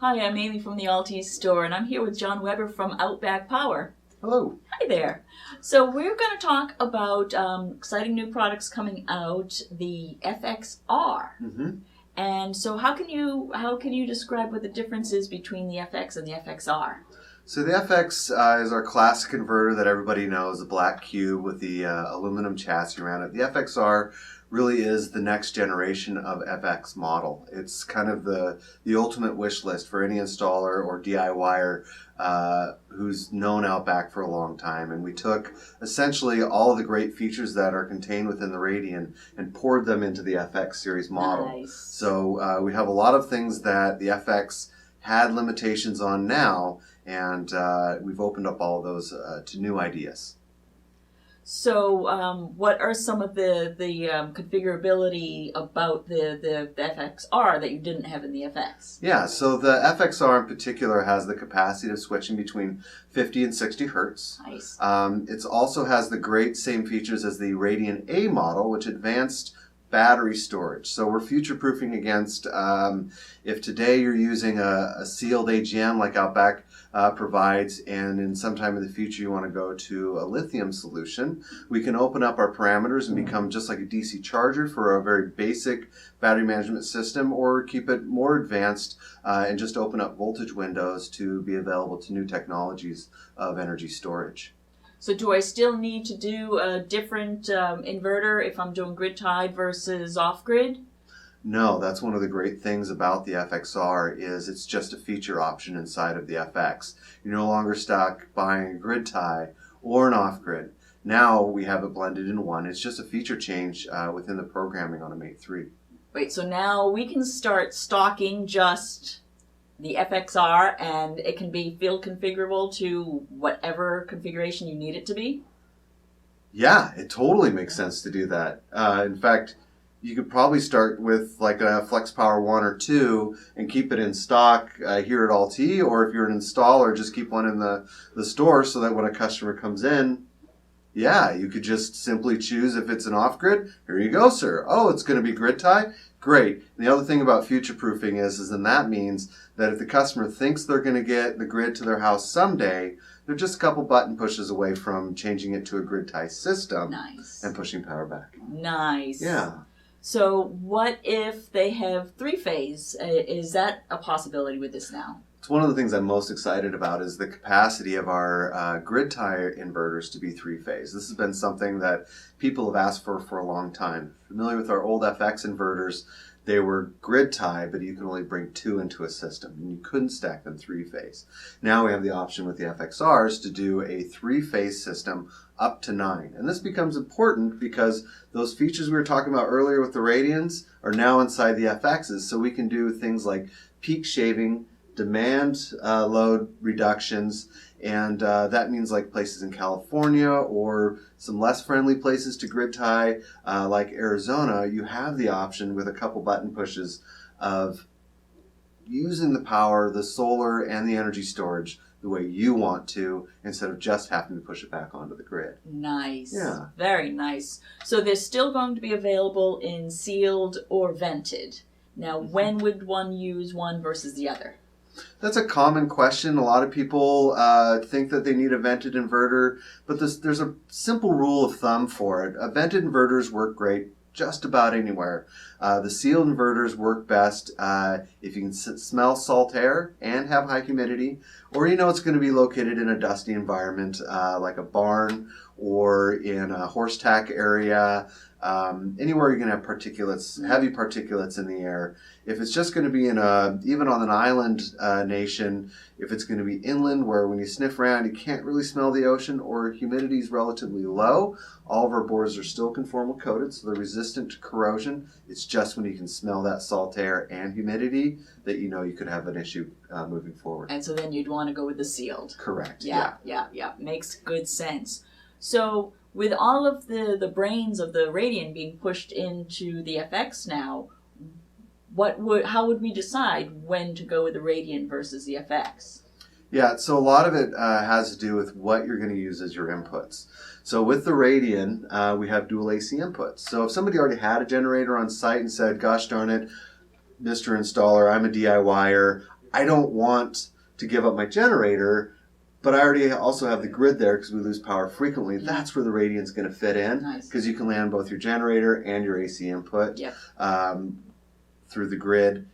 Hi, I'm Amy from the altE store, and I'm here with John Weber from OutBack Power. Hello. Hi there. So we're going to talk about exciting new products coming out, the FXR. Mm-hmm. And so how can you describe what the difference is between the FX and the FXR? So the FX is our classic inverter that everybody knows, the black cube with the aluminum chassis around it. The FXR really is the next generation of FX model. It's kind of the ultimate wish list for any installer or DIYer who's known OutBack for a long time. And we took essentially all of the great features that are contained within the Radian and poured them into the FX Series model. Nice. So we have a lot of things that the FX had limitations on now, and we've opened up all of those to new ideas. So what are some of the configurability about the FXR that you didn't have in the FX? Yeah, so the FXR in particular has the capacity of switching between 50 and 60 hertz. Nice. It also has the great same features as the Radian A model, which advanced battery storage. So we're future-proofing against if today you're using a sealed AGM like OutBack provides, and in some time in the future you want to go to a lithium solution, we can open up our parameters and become just like a DC charger for a very basic battery management system, or keep it more advanced and just open up voltage windows to be available to new technologies of energy storage. So do I still need to do a different inverter if I'm doing grid tied versus off-grid? No, that's one of the great things about the FXR is it's just a feature option inside of the FX. You're no longer stuck buying a grid tie or an off-grid. Now we have it blended in one. It's just a feature change within the programming on a Mate 3. Wait, so now we can start stocking just the FXR and it can be field configurable to whatever configuration you need it to be? Yeah, it totally makes sense to do that. In fact, you could probably start with like a Flex Power 1 or 2 and keep it in stock here at altE, or if you're an installer, just keep one in the store so that when a customer comes in, yeah, you could just simply choose if it's an off-grid. Here you go, sir. Oh, it's going to be grid tie? Great. And the other thing about future-proofing is then that means that if the customer thinks they're going to get the grid to their house someday, they're just a couple button pushes away from changing it to a grid tie system. Nice. And pushing power back. Nice. Yeah. So what if they have three-phase? Is that a possibility with this now? It's one of the things I'm most excited about is the capacity of our grid tie inverters to be three-phase. This has been something that people have asked for a long time. Familiar with our old FX inverters, they were grid tie, but you could only bring two into a system, and you couldn't stack them three-phase. Now we have the option with the FXRs to do a three-phase system up to 9. And this becomes important because those features we were talking about earlier with the Radians are now inside the FXs, so we can do things like peak shaving, demand load reductions, and that means like places in California or some less friendly places to grid tie like Arizona, you have the option with a couple button pushes of using the power, the solar, and the energy storage the way you want to, instead of just having to push it back onto the grid. Nice. Yeah. Very nice. So they're still going to be available in sealed or vented. Now, when would one use one versus the other? That's a common question. A lot of people think that they need a vented inverter, but there's a simple rule of thumb for it. Vented inverters work great just about anywhere. The sealed inverters work best if you can smell salt air and have high humidity, or you know it's going to be located in a dusty environment like a barn or in a horse tack area. Anywhere you're going to have particulates, heavy particulates in the air. If it's just going to be in even on an island nation, if it's going to be inland where when you sniff around you can't really smell the ocean, or humidity is relatively low, all of our boards are still conformal coated, so they're resistant to corrosion. It's just when you can smell that salt air and humidity that you know you could have an issue moving forward. And so then you'd want to go with the sealed. Correct. Yeah. Makes good sense. So with all of the brains of the Radian being pushed into the FX now, how would we decide when to go with the Radian versus the FX? Yeah, so a lot of it has to do with what you're going to use as your inputs. So with the Radian, we have dual AC inputs. So if somebody already had a generator on site and said, gosh darn it, Mr. Installer, I'm a DIYer, I don't want to give up my generator, but I already also have the grid there because we lose power frequently. That's where the Radian's going to fit in, because you can land both your generator and your AC input through the grid.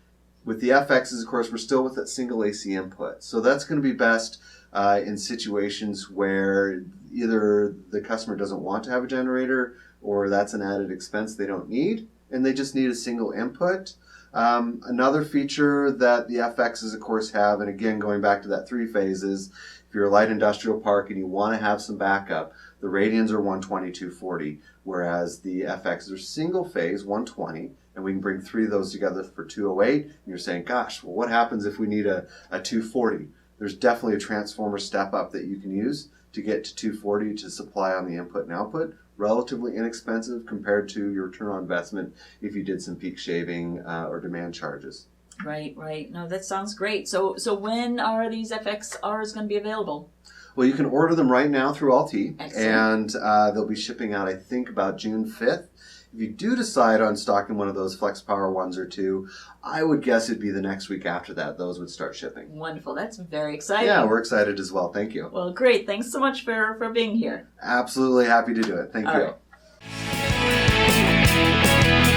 With the FXs, of course, we're still with that single AC input. So that's going to be best in situations where either the customer doesn't want to have a generator or that's an added expense they don't need, and they just need a single input. Another feature that the FXs, of course, have, and again, going back to that 3-phase, is if you're a light industrial park and you want to have some backup, the Radians are 120, 240, whereas the FXs are single phase, 120, and we can bring 3 of those together for 208. And you're saying, gosh, well, what happens if we need a 240? There's definitely a transformer step up that you can use to get to 240 to supply on the input and output. Relatively inexpensive compared to your return on investment if you did some peak shaving or demand charges. Right. No, that sounds great. So when are these FXRs going to be available? Well, you can order them right now through altE. Excellent. And they'll be shipping out, I think, about June 5th. If you do decide on stocking one of those Flex Power 1s or 2, I would guess it'd be the next week after that those would start shipping. Wonderful. That's very exciting. Yeah, we're excited as well. Thank you. Well, great. Thanks so much for being here. Absolutely happy to do it. Thank you. All right.